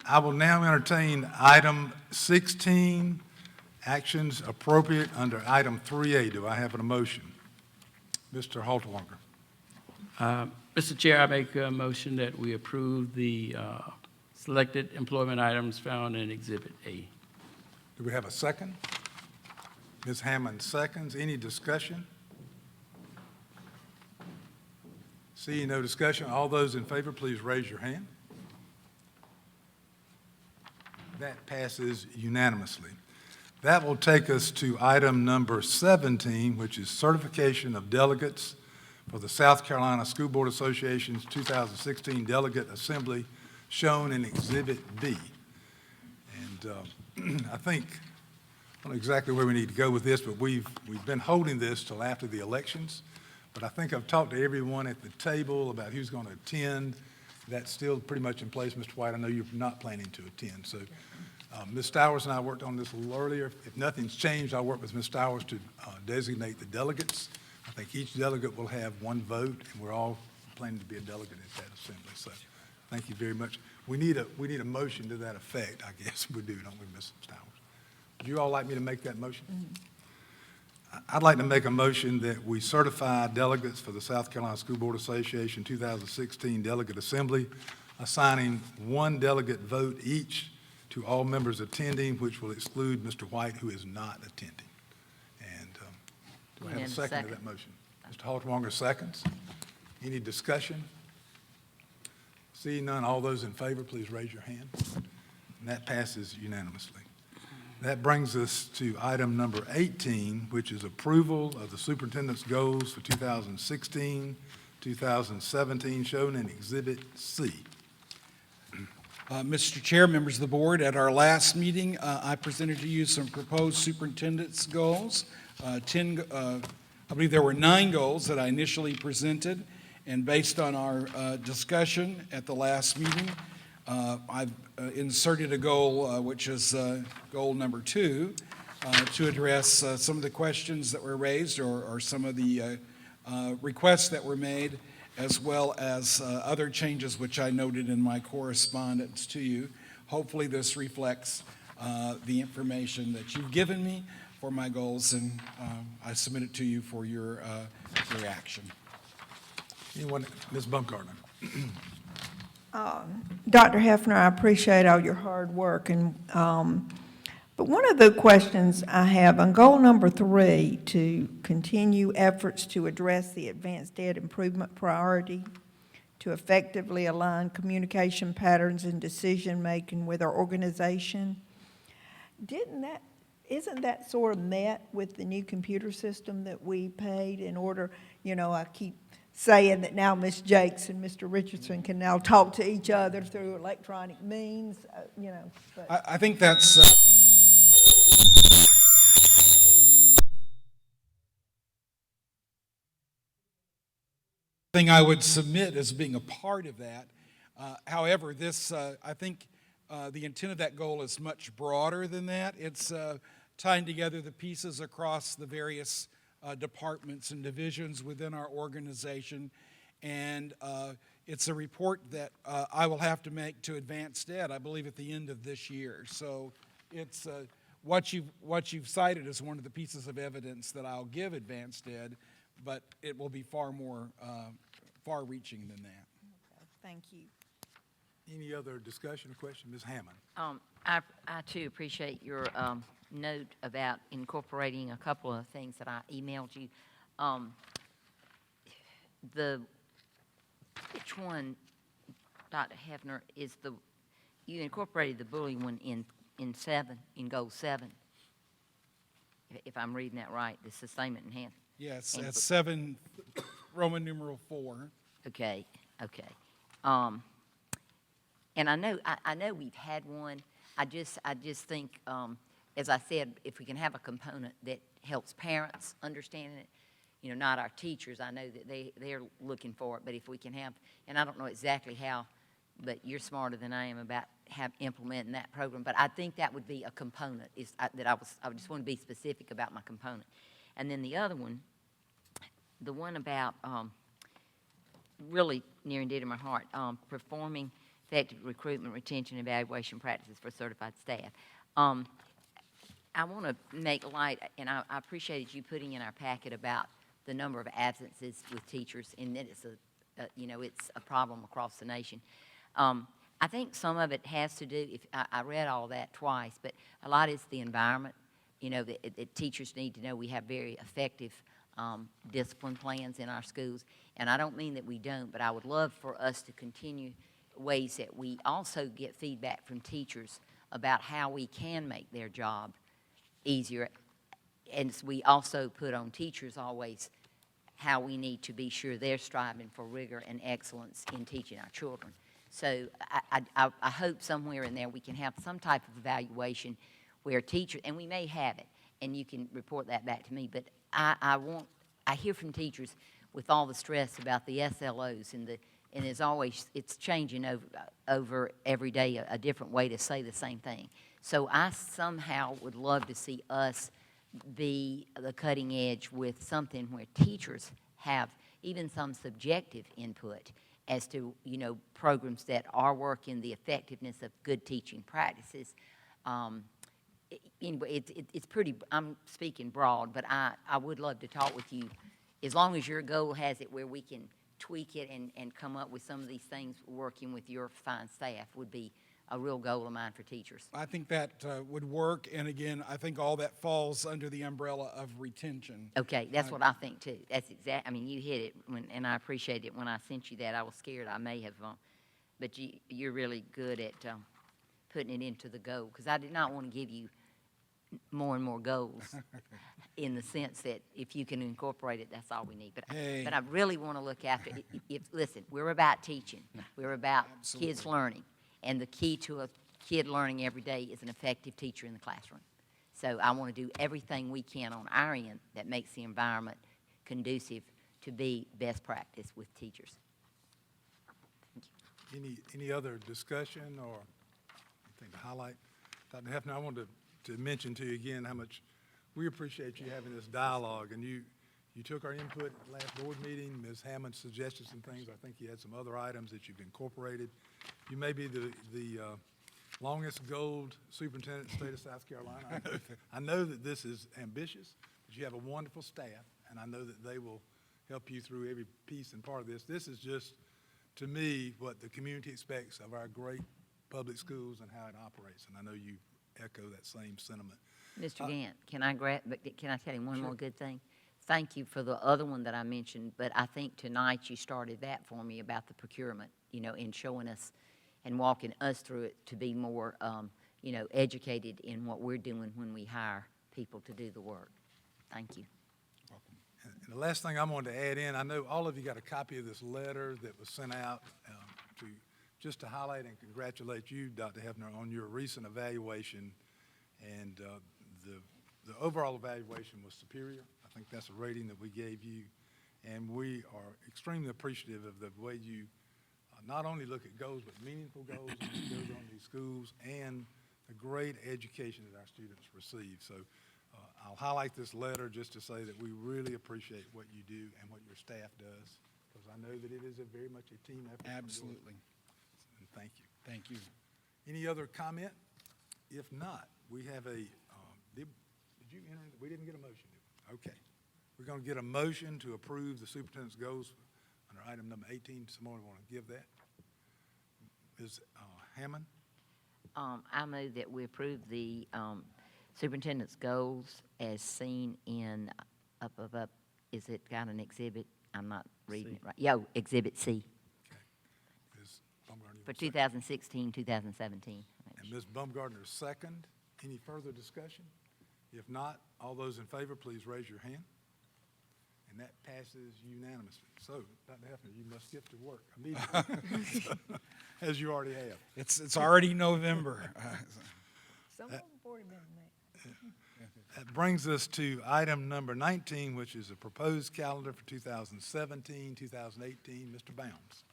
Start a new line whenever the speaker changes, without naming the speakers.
I will now entertain item 16, actions appropriate under item 3A. Do I have a motion? Mr. Halterwanger.
Mr. Chair, I make a motion that we approve the selected employment items found in Exhibit A.
Do we have a second? Ms. Hammond seconds. Any discussion? Seeing no discussion, all those in favor, please raise your hand. That passes unanimously. That will take us to item number 17, which is certification of delegates for the South Carolina School Board Association's 2016 Delegate Assembly, shown in Exhibit B. And I think, I don't know exactly where we need to go with this, but we've been holding this till after the elections. But I think I've talked to everyone at the table about who's going to attend. That's still pretty much in place, Mr. White. I know you're not planning to attend. So Ms. Stowers and I worked on this a little earlier. If nothing's changed, I'll work with Ms. Stowers to designate the delegates. I think each delegate will have one vote, and we're all planning to be a delegate at that assembly. So thank you very much. We need a motion to that effect, I guess we do, don't we, Ms. Stowers? Would you all like me to make that motion? I'd like to make a motion that we certify delegates for the South Carolina School Board Association 2016 Delegate Assembly, assigning one delegate vote each to all members attending, which will exclude Mr. White, who is not attending. And do I have a second to that motion? Mr. Halterwanger seconds. Any discussion? Seeing none, all those in favor, please raise your hand. And that passes unanimously. That brings us to item number 18, which is approval of the superintendent's goals for 2016, 2017, shown in Exhibit C.
Mr. Chair, members of the board, at our last meeting, I presented to you some proposed superintendent's goals. I believe there were 9 goals that I initially presented, and based on our discussion at the last meeting, I've inserted a goal, which is goal number 2, to address some of the questions that were raised or some of the requests that were made, as well as other changes which I noted in my correspondence to you. Hopefully this reflects the information that you've given me for my goals, and I submit it to you for your reaction.
Anyone? Ms. Baumgartner.
Dr. Hefner, I appreciate all your hard work, and but one of the questions I have on goal number 3, to continue efforts to address the advanced ed improvement priority, to effectively align communication patterns and decision-making with our organization. Isn't that sort of met with the new computer system that we paid in order, I keep saying that now Ms. Jakes and Mr. Richardson can now talk to each other through electronic means, But.
I think that's thing I would submit as being a part of that. However, this I think the intent of that goal is much broader than that. It's tying together the pieces across the various departments and divisions within our organization, and it's a report that I will have to make to Advanced Ed, I believe, at the end of this year. So it's what you've cited as one of the pieces of evidence that I'll give Advanced Ed, but it will be far more far-reaching than that.
Okay, thank you.
Any other discussion or question? Ms. Hammond.
I too appreciate your note about incorporating a couple of things that I emailed you. Which one, Dr. Hefner, is you incorporated the bullying one in goal 7, if I'm reading that right, the sustainment enhancement.
Yes, that's 7, Roman numeral 4.
Okay. And I know we've had one. I just think, as I said, if we can have a component that helps parents understand it, not our teachers. I know that they're looking for it, but if we can have, and I don't know exactly how, but you're smarter than I am about implementing that program. But I think that would be a component. I just want to be specific about my component. And then the other one, the one about really near and dear to my heart, performing effective recruitment, retention, evaluation practices for certified staff. I want to make light, and I appreciated you putting in our packet about the number of absences with teachers, and that it's it's a problem across the nation. I think some of it has to do, I read all that twice, but a lot is the environment. That teachers need to know we have very effective discipline plans in our schools. And I don't mean that we don't, but I would love for us to continue ways that we also get feedback from teachers about how we can make their job easier. And we also put on teachers always how we need to be sure they're striving for rigor and excellence in teaching our children. So I hope somewhere in there we can have some type of evaluation where teachers, and we may have it, and you can report that back to me, but I hear from teachers with all the stress about the SLOs and there's always, it's changing over every day, a different way to say the same thing. So I somehow would love to see us be the cutting edge with something where teachers have even some subjective input as to, programs that are working, the effectiveness of good teaching practices. Anyway, it's pretty, I'm speaking broad, but I would love to talk with you, as long as your goal has it where we can tweak it and come up with some of these things, working with your fine staff would be a real goal of mine for teachers.
I think that would work, and again, I think all that falls under the umbrella of retention.
Okay, that's what I think too. That's I mean, you hit it, and I appreciate it. When I sent you that, I was scared I may have, but you're really good at putting it into the goal, because I did not want to give you more and more goals in the sense that if you can incorporate it, that's all we need. But I really want to look after it. Listen, we're about teaching. We're about kids learning. And the key to a kid learning every day is an effective teacher in the classroom. So I want to do everything we can on our end that makes the environment conducive to be best practice with teachers.
Any other discussion or anything to highlight? Dr. Hefner, I wanted to mention to you again how much we appreciate you having this dialogue, and you took our input at the last board meeting. Ms. Hammond suggested some things. I think you had some other items that you've incorporated. You may be the longest gold superintendent in the state of South Carolina. I know that this is ambitious, but you have a wonderful staff, and I know that they will help you through every piece and part of this. This is just, to me, what the community expects of our great public schools and how it operates, and I know you echo that same sentiment.
Mr. Gant, can I tell you one more good thing? Thank you for the other one that I mentioned, but I think tonight you started that for me about the procurement, in showing us and walking us through it to be more, educated in what we're doing when we hire people to do the work. Thank you.
And the last thing I wanted to add in, I know all of you got a copy of this letter that was sent out just to highlight and congratulate you, Dr. Hefner, on your recent evaluation. And the overall evaluation was superior. I think that's a rating that we gave you. And we are extremely appreciative of the way you not only look at goals, but meaningful goals that goes on these schools and the great education that our students receive. So I'll highlight this letter just to say that we really appreciate what you do and what your staff does, because I know that it is very much a team effort.
Absolutely.
And thank you.
Thank you.
Any other comment? If not, we have a, did you enter, we didn't get a motion, did we? Okay. We're going to get a motion to approve the superintendent's goals under item number 18. Someone want to give that? Ms. Hammond?
I move that we approve the superintendent's goals as seen in up. Is it got an exhibit? I'm not reading it right. Exhibit C
Okay. Ms. Baumgartner,
for
you want a
2016, 2017.
second? And Ms. Baumgartner, second. Any further discussion? If not, all those in favor, please raise your hand. And that passes unanimously. So, Dr. Hefner, you must get to work immediately, as you already have.
It's already November.
Some of them have already been met.
That brings us to item number 19, which is a proposed calendar for 2017, 2018. Mr. Bounds.